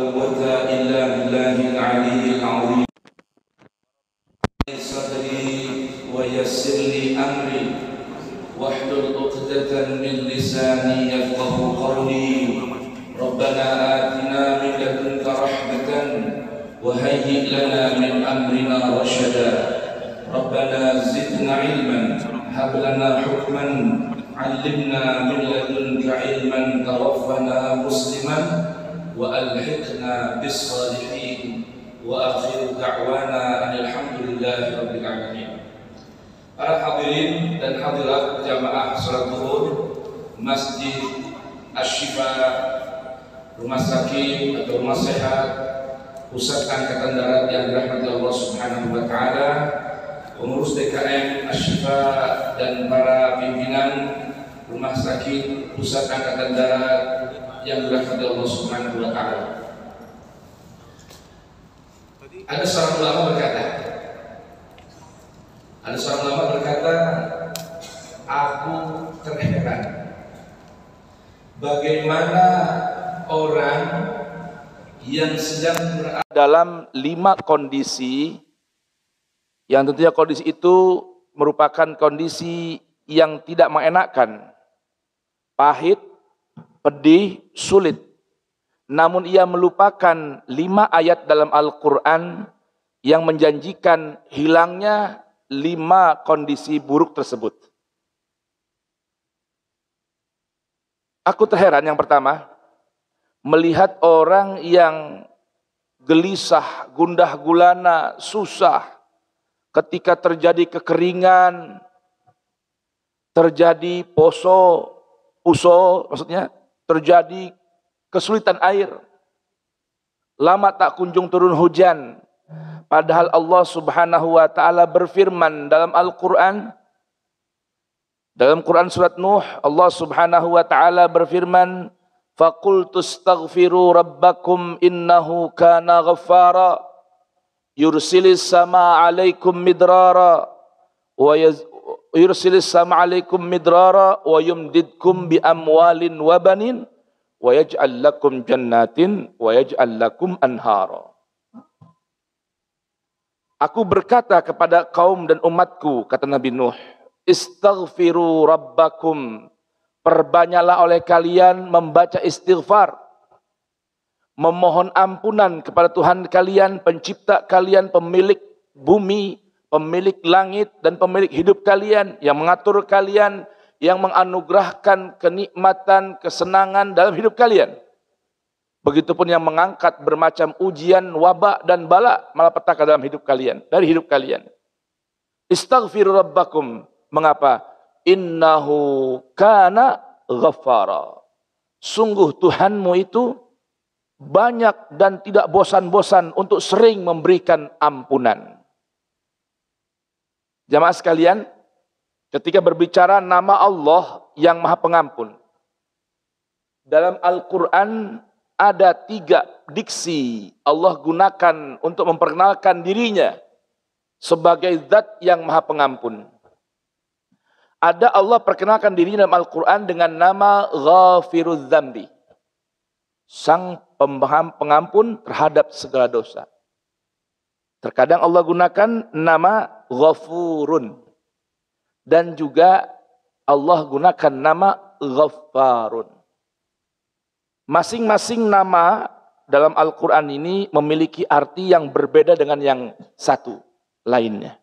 قوة إلا بالله العلي العظيم صدري ويسر لي أمري واحلل عقدة من لساني يفقه قولي ربنا آتنا من لدنك رحمة وهيئ لنا من أمرنا رشدا ربنا زدنا علما هب لنا حكما علمنا من لدنك علما توفنا مسلما وألحقنا بالصالحين وآخر دعوانا أن الحمد لله رب العالمين. Para hadirin dan hadirat jamaah salat zuhur Masjid Asy-Syifa, rumah sakit atau rumah sehat Pusat Angkatan Darat yang dirahmati Allah Subhanahu wa taala, pengurus DKM Asy-Syifa dan para pimpinan rumah sakit Pusat Angkatan Darat yang dirahmati Allah Subhanahu wa taala. Ada seorang ulama berkata, aku terheran bagaimana orang yang sedang berada dalam 5 kondisi yang tentunya kondisi itu merupakan kondisi yang tidak mengenakan, pahit, pedih, sulit. Namun ia melupakan 5 ayat dalam Al-Quran yang menjanjikan hilangnya 5 kondisi buruk tersebut. Aku terheran yang pertama, melihat orang yang gelisah, gundah gulana, susah ketika terjadi kekeringan, terjadi puso maksudnya, terjadi kesulitan air, lama tak kunjung turun hujan. Padahal Allah Subhanahu wa taala berfirman dalam Al-Qur'an, dalam Quran surat Nuh, Allah Subhanahu wa taala berfirman, "Faqultu astaghfiru rabbakum innahu kana ghaffara yursilis sama 'alaikum midrara wa yursilis sama 'alaikum midrara wa yumdidkum bi amwalin wa banin wa yaj'al lakum jannatin wa yaj'al lakum anhara." Aku berkata kepada kaum dan umatku, kata Nabi Nuh, istaghfiru rabbakum, perbanyaklah oleh kalian membaca istighfar, memohon ampunan kepada Tuhan kalian, pencipta kalian, pemilik bumi, pemilik langit dan pemilik hidup kalian, yang mengatur kalian, yang menganugerahkan kenikmatan, kesenangan dalam hidup kalian. Begitupun yang mengangkat bermacam ujian, wabak dan bala malapetaka dalam hidup kalian, dari hidup kalian. Istaghfiru rabbakum. Mengapa? Innahu kana ghaffara. Sungguh Tuhanmu itu banyak dan tidak bosan-bosan untuk sering memberikan ampunan. Jamaah sekalian, ketika berbicara nama Allah yang Maha Pengampun, dalam Al-Quran ada 3 diksi Allah gunakan untuk memperkenalkan dirinya sebagai zat yang Maha Pengampun. Ada Allah perkenalkan dirinya dalam Al-Quran dengan nama Ghafirudz Dzambi, Sang Pengampun terhadap segala dosa. Terkadang Allah gunakan nama Ghafurun, dan juga Allah gunakan nama Ghaffarun. Masing-masing nama dalam Al-Quran ini memiliki arti yang berbeda dengan yang satu lainnya.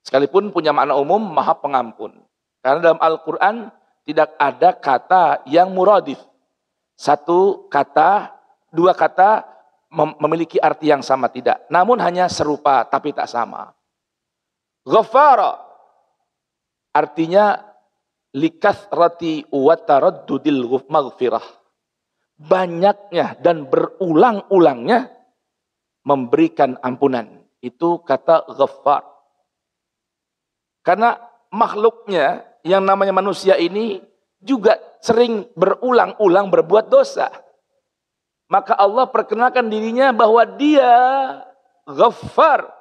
Sekalipun punya makna umum, Maha Pengampun. Karena dalam Al-Quran tidak ada kata yang muradif. Satu kata, dua kata memiliki arti yang sama, tidak. Namun hanya serupa tapi tak sama. Ghafara artinya likathrati wa taraddudil maghfirah. Banyaknya dan berulang-ulangnya memberikan ampunan. Itu kata Ghaffar. Karena makhluknya yang namanya manusia ini juga sering berulang-ulang berbuat dosa. Maka Allah perkenalkan dirinya bahwa dia Ghaffar,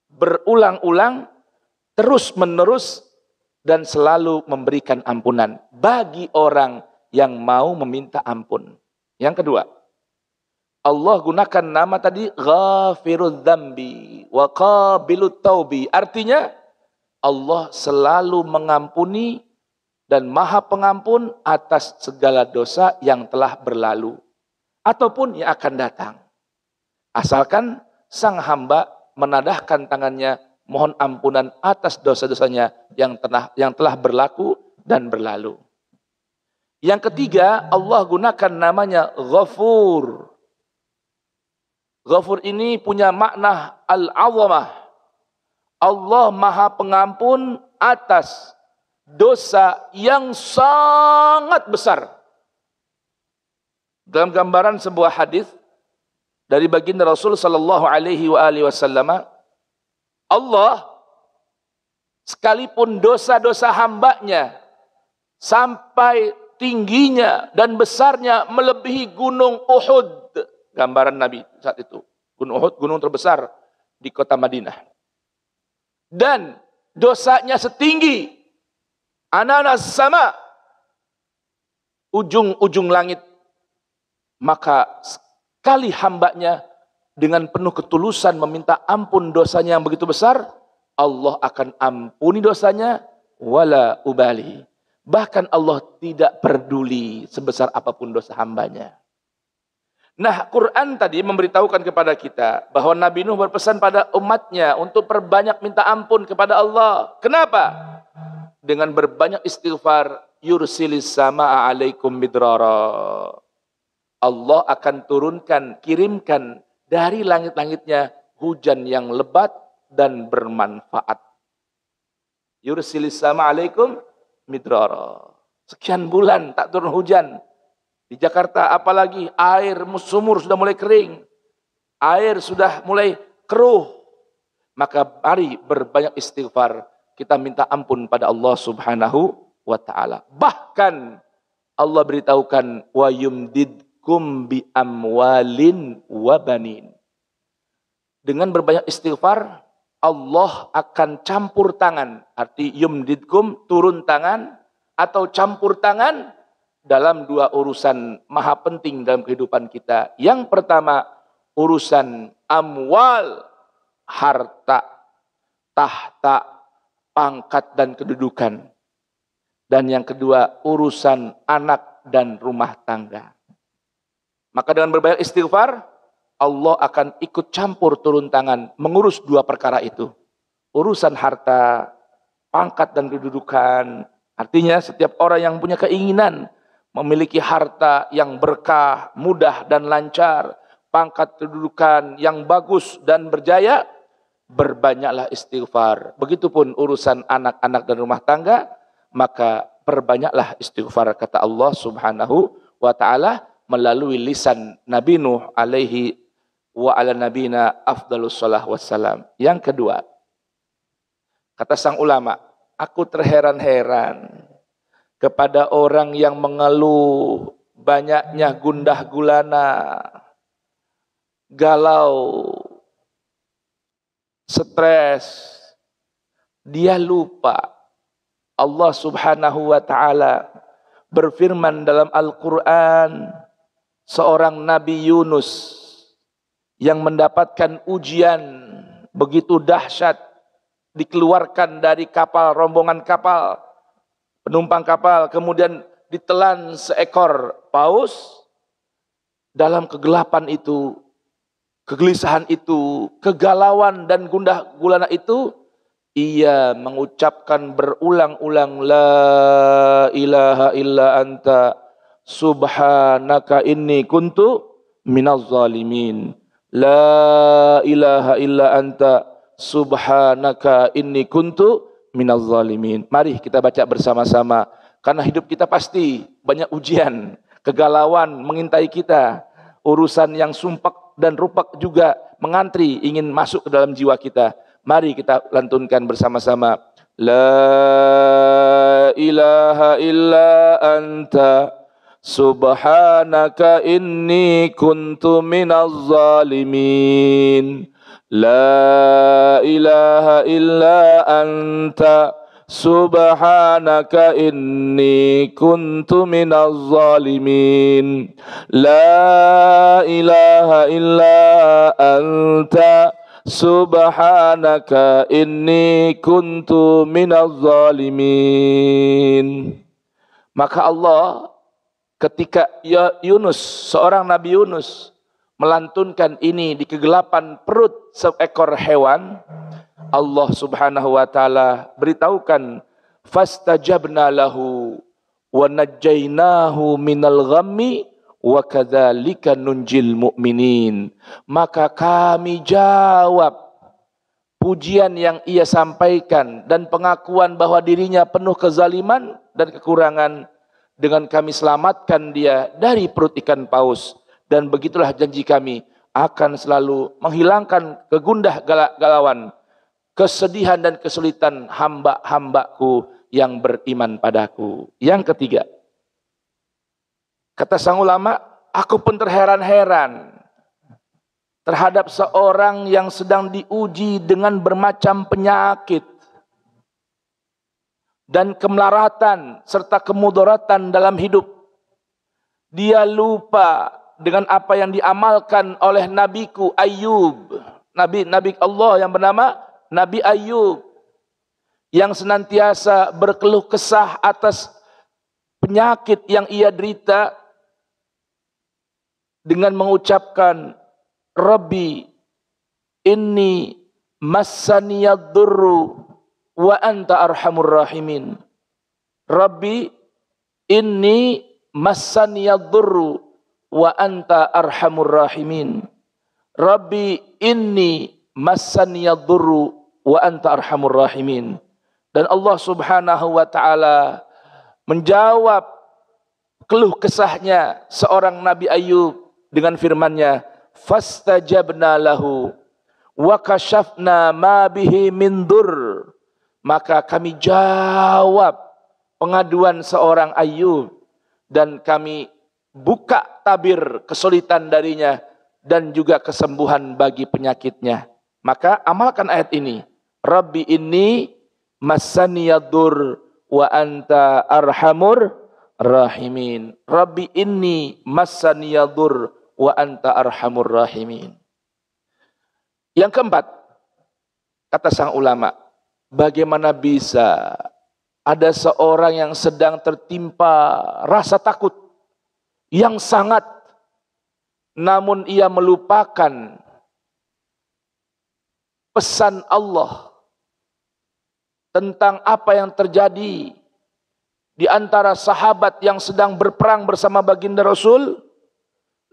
berulang-ulang, terus-menerus, dan selalu memberikan ampunan bagi orang yang mau meminta ampun. Yang kedua, Allah gunakan nama tadi Ghafirudz Dzambi wa Qabilut Taubi. Artinya Allah selalu mengampuni dan Maha Pengampun atas segala dosa yang telah berlalu ataupun yang akan datang. Asalkan sang hamba menadahkan tangannya mohon ampunan atas dosa-dosanya yang telah berlaku dan berlalu. Yang ketiga, Allah gunakan namanya Ghafur. Ghafur ini punya makna al-azamah. Allah Maha Pengampun atas dosa yang sangat besar. Dalam gambaran sebuah hadis dari baginda Rasul sallallahu alaihi wasallam, Allah sekalipun dosa-dosa hambanya sampai tingginya dan besarnya melebihi gunung Uhud. Gambaran Nabi saat itu. Gunung Uhud, gunung terbesar di kota Madinah. Dan dosanya setinggi ananas sama, ujung-ujung langit. Maka sekali hambanya dengan penuh ketulusan meminta ampun dosanya yang begitu besar, Allah akan ampuni dosanya wala ubali. Bahkan Allah tidak peduli sebesar apapun dosa hambanya. Nah, Quran tadi memberitahukan kepada kita bahwa Nabi Nuh berpesan pada umatnya untuk perbanyak minta ampun kepada Allah. Kenapa? Dengan berbanyak istighfar, yursilis sama'a alaikum midrara. Allah akan turunkan, kirimkan dari langit-langitnya hujan yang lebat dan bermanfaat. Yursilis sama'a alaikum midrara. Sekian bulan tak turun hujan. Di Jakarta apalagi air sumur sudah mulai kering. Air sudah mulai keruh. Maka mari berbanyak istighfar. Kita minta ampun pada Allah Subhanahu wa ta'ala. Bahkan Allah beritahukan wa yumdidkum bi amwalin wa banin. Dengan berbanyak istighfar, Allah akan campur tangan. Arti yumdidkum, turun tangan, atau campur tangan dalam dua urusan maha penting dalam kehidupan kita. Yang pertama, urusan amwal, harta, tahta, pangkat dan kedudukan. Dan yang kedua, urusan anak dan rumah tangga. Maka dengan berbanyak istighfar, Allah akan ikut campur turun tangan mengurus dua perkara itu. Urusan harta, pangkat dan kedudukan. Artinya setiap orang yang punya keinginan memiliki harta yang berkah, mudah dan lancar, pangkat kedudukan yang bagus dan berjaya, berbanyaklah istighfar. Begitupun urusan anak-anak dan rumah tangga, maka perbanyaklah istighfar, kata Allah Subhanahu wa ta'ala melalui lisan Nabi Nuh alaihi wa ala nabina afdalus salah wassalam. Yang kedua, kata sang ulama, aku terheran-heran kepada orang yang mengeluh banyaknya gundah gulana, galau, stres. Dia lupa Allah Subhanahu wa ta'ala berfirman dalam Al-Quran, seorang Nabi Yunus yang mendapatkan ujian begitu dahsyat, dikeluarkan dari kapal, rombongan kapal, penumpang kapal, kemudian ditelan seekor paus, dalam kegelapan itu, kegelisahan itu, kegalauan dan gundah gulana itu, ia mengucapkan berulang-ulang, la ilaha illa anta subhanaka inni kuntu minaz zalimin. La ilaha illa anta subhanaka inni kuntu minaz zalimin. Mari kita baca bersama-sama, karena hidup kita pasti banyak ujian, kegalauan mengintai kita, urusan yang sumpek dan rupak juga mengantri ingin masuk ke dalam jiwa kita. Mari kita lantunkan bersama-sama, la ilaha illa anta subhanaka inni kuntu minaz zalimin. La ilaha illa anta subhanaka inni kuntu minaz zalimin. La ilaha illa anta subhanaka inni kuntu minaz zalimin. Maka Allah ketika Yunus, seorang Nabi Yunus, melantunkan ini di kegelapan perut seekor hewan, Allah subhanahu wa ta'ala beritahukan, fastajabna lahu wa najjainahu minal ghammi wa kadzalika nunjil mu'minin. Maka kami jawab pujian yang ia sampaikan dan pengakuan bahwa dirinya penuh kezaliman dan kekurangan, dengan kami selamatkan dia dari perut ikan paus. Dan begitulah janji kami akan selalu menghilangkan kegundah galauan, kesedihan dan kesulitan hamba-hambaku yang beriman padaku. Yang ketiga, kata sang ulama, aku pun terheran-heran terhadap seorang yang sedang diuji dengan bermacam penyakit dan kemelaratan serta kemudaratan dalam hidup. Dia lupa dengan apa yang diamalkan oleh nabiku Ayyub, nabi Allah yang bernama Nabi Ayyub, yang senantiasa berkeluh kesah atas penyakit yang ia derita dengan mengucapkan, Rabbi inni massaniyad durru wa anta arhamur rahimin. Rabbi inni massaniyad durru wa anta arhamur rahimin. Rabbi inni massaniyad durru wa anta arhamur rahimin. Dan Allah subhanahu wa ta'ala menjawab keluh kesahnya seorang Nabi Ayyub dengan firman-Nya, fastajabna lahu wa kashafna ma bihi min dur. Maka kami jawab pengaduan seorang Ayyub dan kami buka tabir kesulitan darinya dan juga kesembuhan bagi penyakitnya. Maka amalkan ayat ini. Rabbi inni massaniyadur wa anta arhamur rahimin. Rabbi inni massaniyadur wa anta arhamur rahimin. Yang keempat, kata sang ulama, bagaimana bisa ada seorang yang sedang tertimpa rasa takut yang sangat, namun ia melupakan pesan Allah tentang apa yang terjadi di antara sahabat yang sedang berperang bersama baginda Rasul,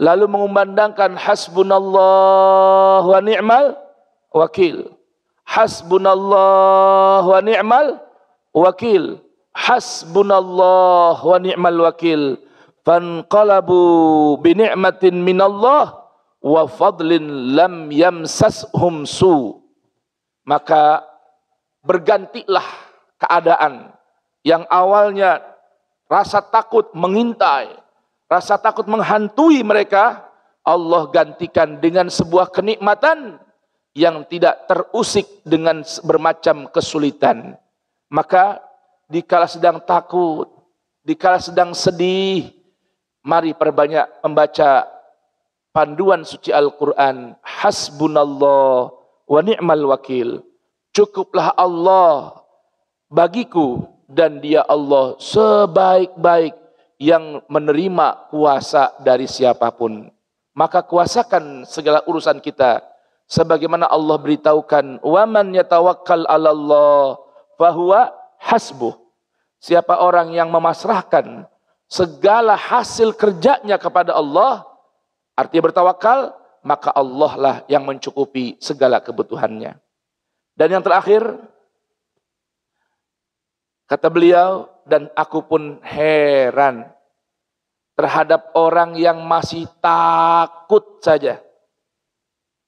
lalu mengumandangkan hasbunallah wa ni'mal wakil. Hasbunallah wa ni'mal wakil. Hasbunallah wa ni'mal wakil. Fanqalabu bi ni'matin minallah wa fadlin lam yamsashum su. Maka bergantilah keadaan yang awalnya rasa takut mengintai, rasa takut menghantui mereka, Allah gantikan dengan sebuah kenikmatan yang tidak terusik dengan bermacam kesulitan. Maka dikala sedang takut, dikala sedang sedih, mari perbanyak membaca panduan suci Al-Quran. Hasbunallah wa ni'mal wakil. Cukuplah Allah bagiku dan dia Allah sebaik-baik yang menerima kuasa dari siapapun. maka kuasakan segala urusan kita. Sebagaimana Allah beritahukan, "Waman yatawakkal 'alallah fahuwa hasbuh." Siapa orang yang memasrahkan segala hasil kerjanya kepada Allah, artinya bertawakal, maka Allah lah yang mencukupi segala kebutuhannya. Dan yang terakhir, kata beliau, dan aku pun heran terhadap orang yang masih takut saja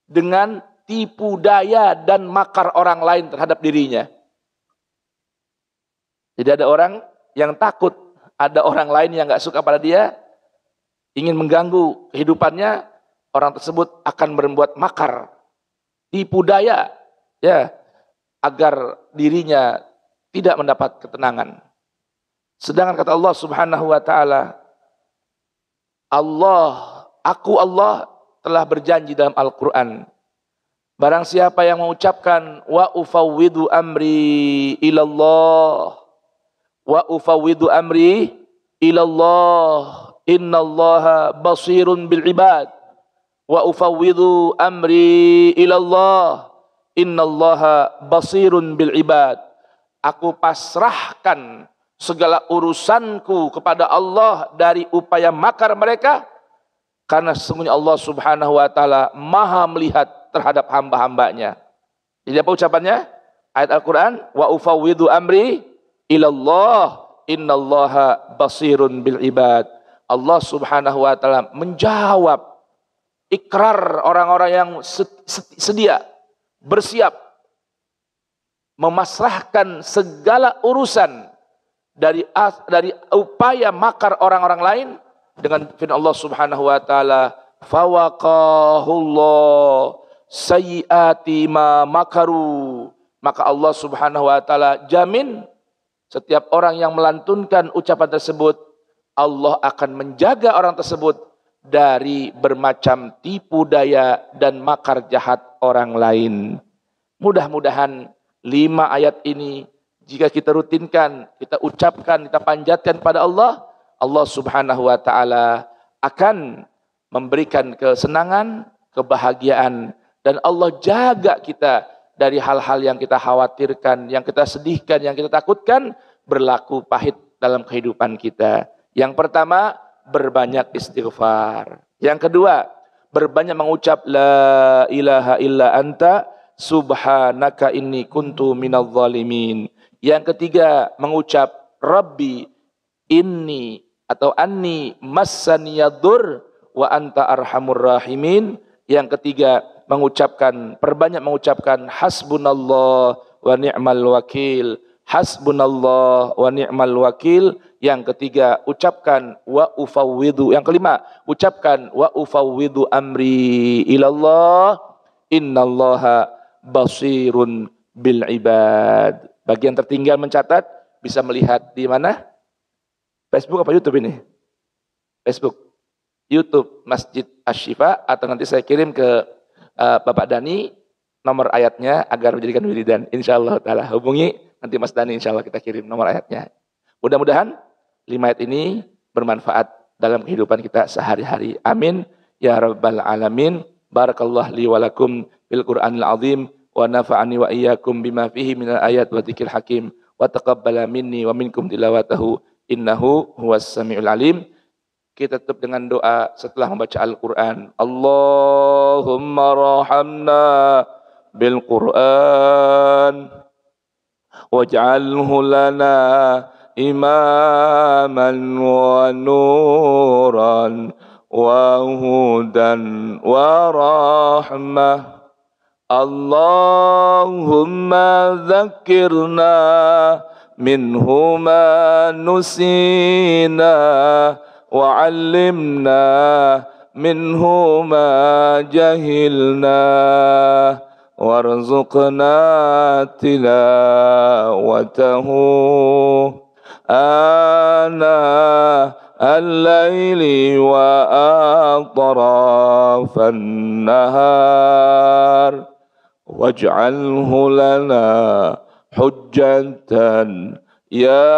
dengan tipu daya dan makar orang lain terhadap dirinya. Jadi ada orang yang takut, ada orang lain yang gak suka pada dia, ingin mengganggu kehidupannya, orang tersebut akan berbuat makar, tipu daya, ya, agar dirinya tidak mendapat ketenangan. Sedangkan kata Allah Subhanahu wa taala, Allah telah berjanji dalam Al-Qur'an, barang siapa yang mengucapkan wa ufawwidu amri ilallah, wa ufawwidu amri ilallah, innallaha basirun bil ibad, wa ufawwidu amri ilallah, innallaha basirun bil ibad. Aku pasrahkan segala urusanku kepada Allah dari upaya makar mereka, karena sesungguhnya Allah Subhanahu wa taala Maha melihat terhadap hamba-hambanya. Jadi apa ucapannya? Ayat Al-Qur'an, wa ufawwidu amri ilallah, innallaha basirun bil ibad. Allah Subhanahu wa taala menjawab ikrar orang-orang yang sedia, bersiap memasrahkan segala urusan dari upaya makar orang-orang lain dengan firman Allah Subhanahu wa taala, fawaqahullah sayyiati ma makaru. Maka Allah Subhanahu wa taala jamin setiap orang yang melantunkan ucapan tersebut, Allah akan menjaga orang tersebut dari bermacam tipu daya dan makar jahat orang lain. Mudah-mudahan 5 ayat ini jika kita rutinkan, kita ucapkan, kita panjatkan pada Allah, Allah Subhanahu wa taala akan memberikan kesenangan, kebahagiaan, dan Allah jaga kita dari hal-hal yang kita khawatirkan, yang kita sedihkan, yang kita takutkan berlaku pahit dalam kehidupan kita. Yang pertama, berbanyak istighfar. Yang kedua, berbanyak mengucap la ilaha illa anta subhanaka inni kuntu minadh dhalimin. Yang ketiga, mengucap Rabbi inni atau anni massaniyadur wa anta arhamur rahimin. Yang ketiga, perbanyak mengucapkan hasbunallah wa ni'mal wakil, hasbunallah wa ni'mal wakil. Yang ketiga, ucapkan wa ufawwidu. Yang kelima, ucapkan wa ufawwidu amri ilallah, innallaha basirun bil ibad. Bagi yang tertinggal mencatat, bisa melihat di mana? Facebook apa YouTube ini? Facebook, YouTube Masjid Asy-Syifa, atau nanti saya kirim ke Bapak Dani nomor ayatnya agar menjadikan wiridan. Insyaallah taala hubungi nanti Mas Dani, insyaallah kita kirim nomor ayatnya. Mudah-mudahan 5 ayat ini bermanfaat dalam kehidupan kita sehari-hari. Amin ya rabbal alamin. Barakallahu li wa lakum bil Qur'anil azim wa nafa'ani wa iyyakum bima fihi minal ayat wa dzikril hakim wa taqabbala minni wa minkum tilawatahu innahu huwas samiul alim. Kita tutup dengan doa setelah membaca Al-Qur'an. Allahumma rahamna bil Qur'an waj'alhu lana imaman wa nuran wa hudan wa rahmah. Allahumma dzakirna minhu ma nusina wa 'allimna minhu ma jahilna warzuqna tilawatahu ana al-laili wa atrafan nahar waj'alhu lana hujjatan ya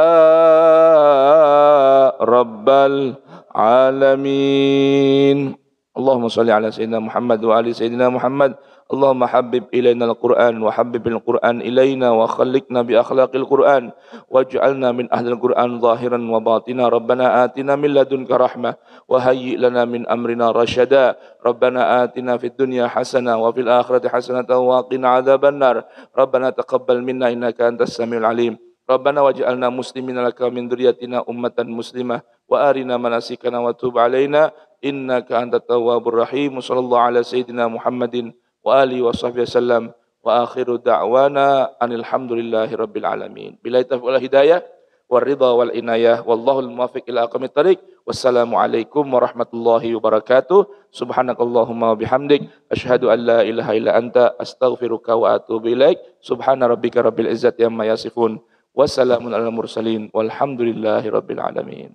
rabbal alamin. Allahumma salli ala sayyidina Muhammad wa ali sayyidina Muhammad. Allahumma habib ilaina al-Qur'an wa habbibil Qur'an ilaina wa khalliqna bi akhlaqil Qur'an waj'alna min ahlil Qur'an zahiran wa batina. Rabbana atina min ladunka rahmah wa hayyi' lana min amrina rasyada. Rabbana atina fid dunya hasanah wa fil akhirati hasanah wa qina adzabannar. Rabbana taqabbal minna innaka antas samiul alim. Rabbana waj'alna muslimina laka min dzurriyyatina ummatan muslimah wa arina manasikana wa tub alaina innaka antat tawwabur rahim. Sallallahu ala sayyidina Muhammadin wa alihi wa sahbihi wasallam wa akhiru da'wana anil hamdulillahi rabbil alamin. Billahi taufiq wal hidayah war ridha wal inayah wallahu al muwaffiq ila aqwamit thariq. Wassalamu alaikum warahmatullahi wabarakatuh. Subhanakallahumma wa bihamdik asyhadu an la ilaha illa anta astaghfiruka wa atubu ilaik. Subhana rabbika rabbil izzati amma yasifun. Wassalamun alal mursalin walhamdulillahi rabbil alamin.